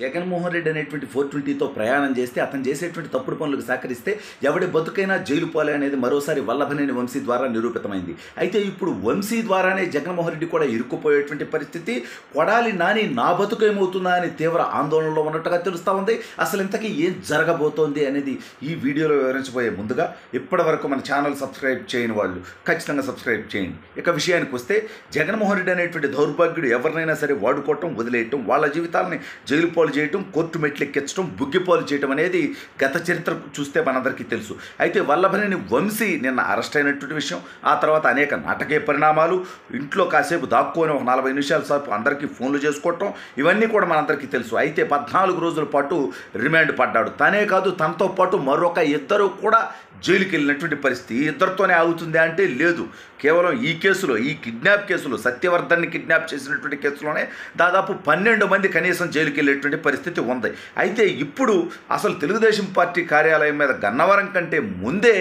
జగన్మోహన్ రెడ్డి అనేటువంటి 420తో ప్రయాణం చేస్తే అతను చేసేటువంటి తప్పుడు పనులకు సహకరిస్తే ఎవడి బతుకైనా జైలు పోలే అనేది మరోసారి వల్లభనేని వంశీ ద్వారా నిరూపితమైంది. అయితే ఇప్పుడు వంశీ ద్వారానే జగన్మోహన్ రెడ్డి కూడా ఇరుక్కుపోయేటువంటి పరిస్థితి. కొడాలి నాని నా బతుకు ఏమవుతుందా అని తీవ్ర ఆందోళనలో ఉన్నట్టుగా తెలుస్తూ ఉంది. అసలు ఇంతకీ ఏం జరగబోతోంది అనేది ఈ వీడియోలో వివరించబోయే ముందుగా ఇప్పటి వరకు మన ఛానల్ సబ్స్క్రైబ్ చేయని వాళ్ళు ఖచ్చితంగా సబ్స్క్రైబ్ చేయండి. ఇక విషయానికి వస్తే జగన్మోహన్ రెడ్డి అనేటువంటి దౌర్భాగ్యుడు ఎవరినైనా సరే వాడుకోవటం, వదిలేయటం, వాళ్ళ జీవితాలని జైలు చేయటం, కోర్టు మెట్లెక్కించడం, బుగ్గిపాలు చేయటం అనేది గత చరిత్ర చూస్తే మనందరికీ తెలుసు. అయితే వల్లభనేని వంశీ నిన్న అరెస్ట్ అయినటువంటి విషయం, ఆ తర్వాత అనేక నాటకీయ పరిణామాలు, ఇంట్లో కాసేపు దాక్కొని ఒక 40 నిమిషాల సేపు అందరికీ ఫోన్లు చేసుకోవటం, ఇవన్నీ కూడా మనందరికీ తెలుసు. అయితే 14 రోజుల పాటు రిమాండ్ పడ్డాడు. తనే కాదు, తనతో పాటు మరొక ఇద్దరు కూడా జైలుకి వెళ్ళినటువంటి పరిస్థితి. ఇద్దరితోనే ఆగుతుంది అంటే లేదు. కేవలం ఈ కేసులో, ఈ కిడ్నాప్ కేసులో, సత్యవర్ధన్ని కిడ్నాప్ చేసినటువంటి కేసులోనే దాదాపు 12 మంది కనీసం జైలుకి వెళ్ళేటువంటి పరిస్థితి ఉంది. అయితే ఇప్పుడు అసలు తెలుగుదేశం పార్టీ కార్యాలయం మీద గన్నవరం కంటే ముందే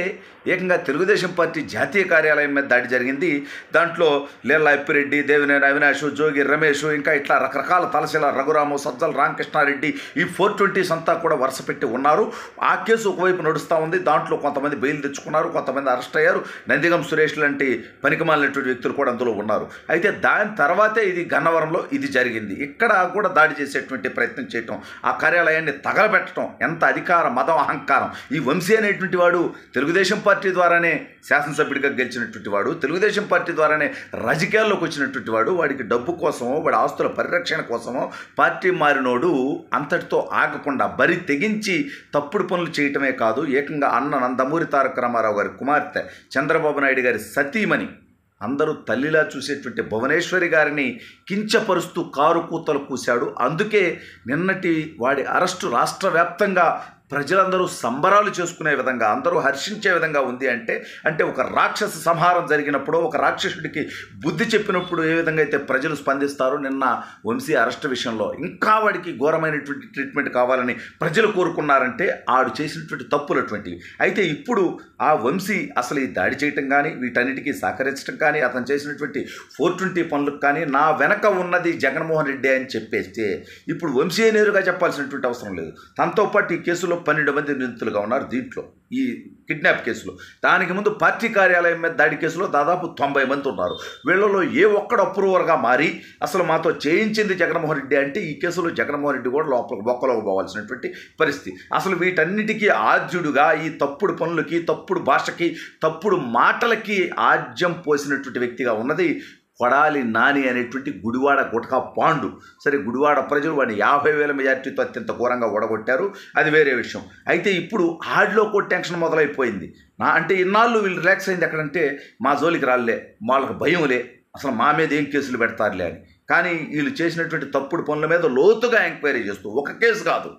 ఏకంగా తెలుగుదేశం పార్టీ జాతీయ కార్యాలయం మీద దాడి జరిగింది. దాంట్లో లీలా అప్పిరెడ్డి, దేవినేని అవినాష్, జోగి రమేష్, ఇంకా ఇట్లా రకరకాల తలశీల రఘురాము, సజ్జల రామకృష్ణారెడ్డి, ఈ 420s అంతా కూడా వరుస పెట్టి ఉన్నారు. ఆ కేసు ఒకవైపు నడుస్తూ ఉంది. దాంట్లో కొంతమంది బెయిల్ తెచ్చుకున్నారు, కొంతమంది అరెస్ట్ అయ్యారు. నందిగం సురేష్ లాంటి పనికిమాలినటువంటి వ్యక్తులు కూడా అందులో ఉన్నారు. అయితే దాని తర్వాతే ఇది గన్నవరంలో ఇది జరిగింది. ఇక్కడ కూడా దాడి చేసేటువంటి ప్రయత్నం చేయటం, ఆ కార్యాలయాన్ని తగలబెట్టడం, ఎంత అధికార మదం అహంకారం. ఈ వంశీ అనేటువంటి వాడు తెలుగుదేశం పార్టీ ద్వారానే శాసనసభ్యుడిగా గెలిచినటువంటి వాడు, తెలుగుదేశం పార్టీ ద్వారానే రాజకీయాల్లోకి వచ్చినటువంటి వాడు. వాడికి డబ్బు కోసమో, వాడి ఆస్తుల పరిరక్షణ కోసమో పార్టీ మారినోడు అంతటితో ఆగకుండా బరి తెగించి తప్పుడు పనులు చేయటమే కాదు, ఏకంగా అన్న నందమూరి తారక రామారావు గారి కుమార్తె, చంద్రబాబు నాయుడు గారి సతీమణి, అందరూ తల్లిలా చూసేటువంటి భువనేశ్వరి గారిని కించపరుస్తూ కారు కూతలు కూశాడు. అందుకే నిన్నటి వాడి అరెస్టు రాష్ట్ర వ్యాప్తంగా ప్రజలందరూ సంబరాలు చేసుకునే విధంగా, అందరూ హర్షించే విధంగా ఉంది. అంటే ఒక రాక్షస సంహారం జరిగినప్పుడు, ఒక రాక్షసుడికి బుద్ధి చెప్పినప్పుడు ఏ విధంగా అయితే ప్రజలు స్పందిస్తారో, నిన్న వంశీ అరెస్ట్ విషయంలో ఇంకా వాడికి ఘోరమైనటువంటి ట్రీట్మెంట్ కావాలని ప్రజలు కోరుకున్నారంటే ఆడు చేసినటువంటి తప్పులు అటువంటివి. అయితే ఇప్పుడు ఆ వంశీ అసలు ఈ దాడి చేయటం కానీ, వీటన్నిటికీ సహకరించడం కానీ, అతను చేసినటువంటి 420 పనులకు కానీ నా వెనక ఉన్నది జగన్మోహన్ రెడ్డి అని చెప్పేస్తే ఇప్పుడు వంశీ నేరుగా చెప్పాల్సినటువంటి అవసరం లేదు. తనతో పాటు ఈ కేసులో 12 మంది నిందితులుగా ఉన్నారు. దీంట్లో ఈ కిడ్నాప్ కేసులో, దానికి ముందు పార్టీ కార్యాలయం మీద దాడి కేసులో దాదాపు 90 మంది ఉన్నారు. వీళ్ళలో ఏ ఒక్కడు అప్రూవర్గా మారి అసలు మాతో చేయించింది జగన్మోహన్ రెడ్డి అంటే ఈ కేసులో జగన్మోహన్ రెడ్డి కూడా బొక్కలోకి పోవాల్సినటువంటి పరిస్థితి. అసలు వీటన్నిటికీ ఆద్యుడుగా, ఈ తప్పుడు పనులకి, తప్పుడు భాషకి, తప్పుడు మాటలకి ఆజ్యం పోసినటువంటి వ్యక్తిగా ఉన్నది కొడాలి నాని అనేటువంటి గుడివాడ గుటకా పాండు. సరే, గుడివాడ ప్రజలు వాడిని 50,000 మెజార్టీతో అత్యంత ఘోరంగా ఓడగొట్టారు, అది వేరే విషయం. అయితే ఇప్పుడు ఆడిలో కూడా టెన్షన్ మొదలైపోయింది. అంటే ఇన్నాళ్ళు వీళ్ళు రిలాక్స్ అయింది ఎక్కడంటే, మా జోలికి రాలే, వాళ్ళకి భయంలే, అసలు మా మీద ఏం కేసులు పెడతారులే అని. కానీ వీళ్ళు చేసినటువంటి తప్పుడు పనుల మీద లోతుగా ఎంక్వైరీ చేస్తూ, ఒక కేసు కాదు,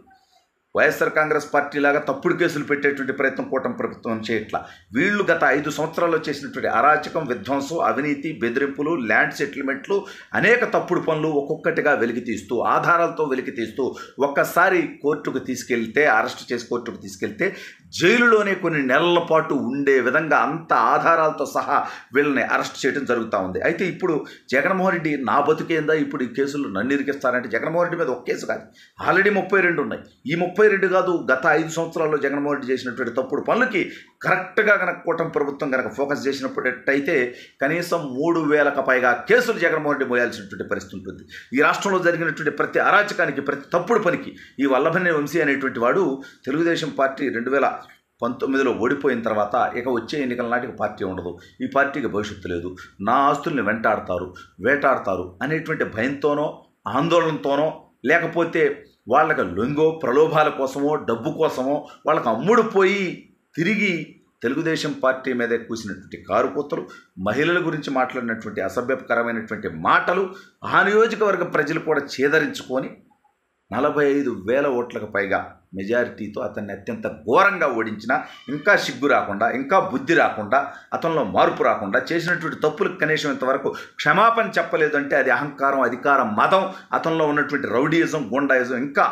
వైఎస్ఆర్ కాంగ్రెస్ పార్టీ లాగా తప్పుడు కేసులు పెట్టేటువంటి ప్రయత్నం కూటమి ప్రభుత్వం చేయట్లా. వీళ్ళు గత 5 సంవత్సరాల్లో చేసినటువంటి అరాచకం, విధ్వంసం, అవినీతి, బెదిరింపులు, ల్యాండ్ సెటిల్మెంట్లు, అనేక తప్పుడు పనులు ఒక్కొక్కటిగా వెలికి తీస్తూ, ఆధారాలతో వెలికి తీస్తూ, ఒక్కసారి కోర్టుకు తీసుకెళ్తే, అరెస్ట్ చేసి కోర్టుకు తీసుకెళ్తే జైలులోనే కొన్ని నెలల పాటు ఉండే విధంగా అంత ఆధారాలతో సహా వీళ్ళని అరెస్ట్ చేయడం జరుగుతూ ఉంది. అయితే ఇప్పుడు జగన్మోహన్ రెడ్డి నా బతుకేందా, ఇప్పుడు ఈ కేసులు నన్ను ఇరికిస్తారంటే, జగన్మోహన్ రెడ్డి మీద ఒక కేసు కాదు, ఆల్రెడీ 32 ఉన్నాయి. ఈ 32 కాదు, గత 5 సంవత్సరాల్లో జగన్మోహన్ రెడ్డి చేసినటువంటి తప్పుడు పనులకి కరెక్ట్గా కనుక కూటమి ప్రభుత్వం కనుక ఫోకస్ చేసినప్పుడైతే కనీసం 3,000కు పైగా కేసులు జగన్మోహన్ రెడ్డి మోయాల్సినటువంటి పరిస్థితి ఉంటుంది. ఈ రాష్ట్రంలో జరిగినటువంటి ప్రతి అరాచకానికి, ప్రతి తప్పుడు పనికి ఈ వల్లభనేని వంశీ అనేటువంటి వాడు తెలుగుదేశం పార్టీ 2019లో ఓడిపోయిన తర్వాత ఇక వచ్చే ఎన్నికల నాటికి పార్టీ ఉండదు, ఈ పార్టీకి భవిష్యత్తు లేదు, నా ఆస్తుల్ని వేటాడతారు అనేటువంటి భయంతోనో, ఆందోళనతోనో, లేకపోతే వాళ్ళకి లొంగో ప్రలోభాల కోసమో, డబ్బు కోసమో వాళ్ళకి అమ్ముడుపోయి తిరిగి తెలుగుదేశం పార్టీ మీదే కూసినటువంటి కారుకూతలు, మహిళల గురించి మాట్లాడినటువంటి అసభ్యకరమైనటువంటి మాటలు ఆ నియోజకవర్గ ప్రజలు కూడా చేదరించుకొని 45,000 ఓట్లకు పైగా మెజారిటీతో అతన్ని అత్యంత ఘోరంగా ఓడించిన, ఇంకా సిగ్గు రాకుండా, ఇంకా బుద్ధి రాకుండా, అతనిలో మార్పు రాకుండా, చేసినటువంటి తప్పులకు కనీసం ఇంతవరకు క్షమాపణ చెప్పలేదంటే అది అహంకారం, అధికారం, మదం, అతనిలో ఉన్నటువంటి రౌడీయిజం, గుండాయిజం. ఇంకా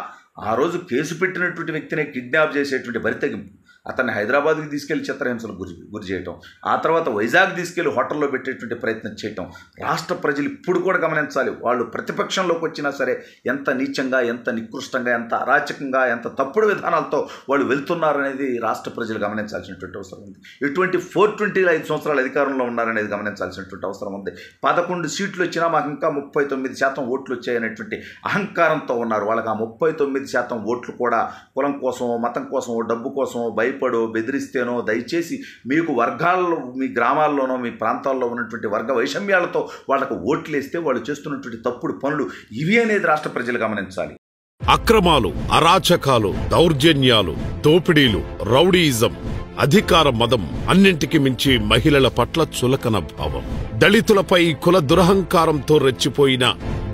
ఆ రోజు కేసు పెట్టినటువంటి వ్యక్తిని కిడ్నాప్ చేసేటువంటి బరితెగింపు, అతన్ని హైదరాబాద్కి తీసుకెళ్లి చిత్రహింసలకు గురి చేయటం, ఆ తర్వాత వైజాగ్ తీసుకెళ్లి హోటల్లో పెట్టేటువంటి ప్రయత్నం చేయటం రాష్ట్ర ప్రజలు ఇప్పుడు కూడా గమనించాలి. వాళ్ళు ప్రతిపక్షంలోకి వచ్చినా సరే ఎంత నీచంగా, ఎంత నికృష్టంగా, ఎంత అరాచకంగా, ఎంత తప్పుడు విధానాలతో వాళ్ళు వెళ్తున్నారనేది రాష్ట్ర ప్రజలు గమనించాల్సినటువంటి అవసరం ఉంది. ఇటువంటి 420 5 సంవత్సరాలు అధికారంలో ఉన్నారనేది గమనించాల్సినటువంటి అవసరం ఉంది. 11 సీట్లు వచ్చినా మాకు ఇంకా 39% ఓట్లు వచ్చాయనేటువంటి అహంకారంతో ఉన్నారు. వాళ్ళకి ఆ 39% ఓట్లు కూడా కులం కోసమో, మతం కోసమో, డబ్బు కోసమో, భయపడో, బెదిరిస్తేనో, దయచేసి మీకు వర్గాల్లో, మీ గ్రామాల్లోనో, మీ ప్రాంతాల్లో ఉన్నటువంటి వర్గ వైషమ్యాలతో వాళ్ళకు ఓట్లు వేస్తే వాళ్ళు చేస్తున్నటువంటి తప్పుడు పనులు ఇవి అనేది రాష్ట్ర ప్రజలు గమనించాలి. అక్రమాలు, అరాచకాలు, దౌర్జన్యాలు, దోపిడీలు, రౌడీయిజం, అధికార మదం, అన్నింటికి మించి మహిళల పట్ల చులకన భావం, దళితులపై కుల దురహంకారంతో రెచ్చిపోయిన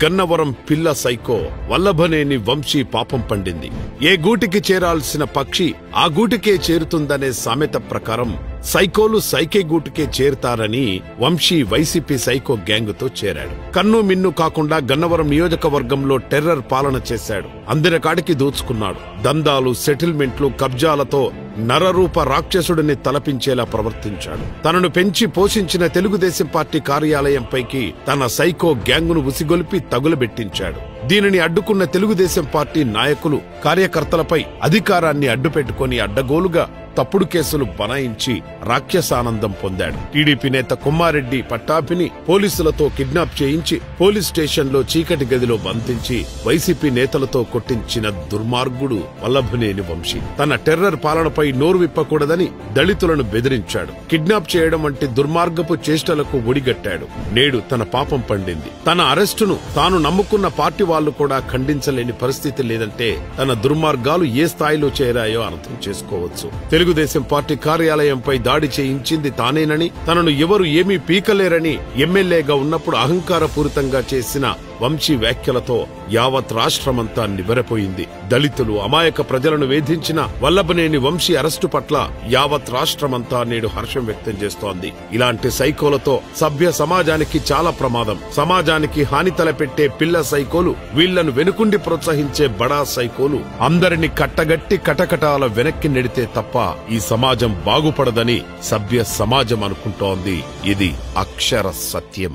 గన్నవరం పిల్ల సైకో వల్లభనేని వంశీ పాపం పండింది. ఏ గూటికి చేరాల్సిన పక్షి ఆ గూటికే చేరుతుందనే సామెత ప్రకారం సైకోలు సైకే గూటికే చేరుతారని వంశీ వైసీపీ సైకో గ్యాంగుతో చేరాడు. కన్ను మిన్ను కాకుండా గన్నవరం నియోజకవర్గంలో టెర్రర్ పాలన చేశాడు. అందరికాడికి దోచుకున్నాడు. దందాలు, సెటిల్మెంట్లు, కబ్జాలతో నరరూప రాక్షసుడిని తలపించేలా ప్రవర్తించాడు. తనను పెంచి పోషించిన తెలుగుదేశం పార్టీ కార్యాలయంపైకి తన సైకో గ్యాంగును ఉసిగొలిపి తగులబెట్టించాడు. దీనిని అడ్డుకున్న తెలుగుదేశం పార్టీ నాయకులు, కార్యకర్తలపై అధికారాన్ని అడ్డుపెట్టుకుని అడ్డగోలుగా తప్పుడు కేసులు బనాయించి రాక్షసానందం పొందాడు. టీడీపీ నేత కొమ్మారెడ్డి పట్టాభిని పోలీసులతో కిడ్నాప్ చేయించి పోలీస్ స్టేషన్లో చీకటి గదిలో బంధించి వైసీపీ నేతలతో కొట్టించిన దుర్మార్గుడు వల్లభనేని వంశీ. తన టెర్రర్ పాలనపై నోరు విప్పకూడదని దళితులను బెదిరించాడు. కిడ్నాప్ చేయడం వంటి దుర్మార్గపు చేష్టలకు ఒడిగట్టాడు. నేడు తన పాపం పండింది. తన అరెస్టును తాను నమ్ముకున్న పార్టీ వాళ్లు కూడా ఖండించలేని పరిస్థితి లేదంటే తన దుర్మార్గాలు ఏ స్థాయిలో చేరాయో అర్థం చేసుకోవచ్చు. తెలుగుదేశం పార్టీ కార్యాలయంపై దాడి చేయించింది తానేనని, తనను ఎవరు ఏమీ పీకలేరని ఎమ్మెల్యేగా ఉన్నప్పుడు అహంకారపూరితంగా చేసిన వంశీ వ్యాఖ్యలతో యావత్ రాష్ట్రమంతా నివ్వెరపోయింది. దళితులు, అమాయక ప్రజలను వేధించిన వల్లభనేని వంశీ అరెస్టు పట్ల యావత్ రాష్ట్రమంతా నేడు హర్షం వ్యక్తం చేస్తోంది. ఇలాంటి సైకోలతో సభ్య సమాజానికి చాలా ప్రమాదం. సమాజానికి హాని తలపెట్టే పిల్ల సైకోలు, వీళ్లను వెనుకుండి ప్రోత్సహించే బడా సైకోలు అందరిని కట్టగట్టి కటకటాల వెనక్కి నెడితే తప్ప ఈ సమాజం బాగుపడదని సభ్య సమాజం అనుకుంటోంది. ఇది అక్షర సత్యం.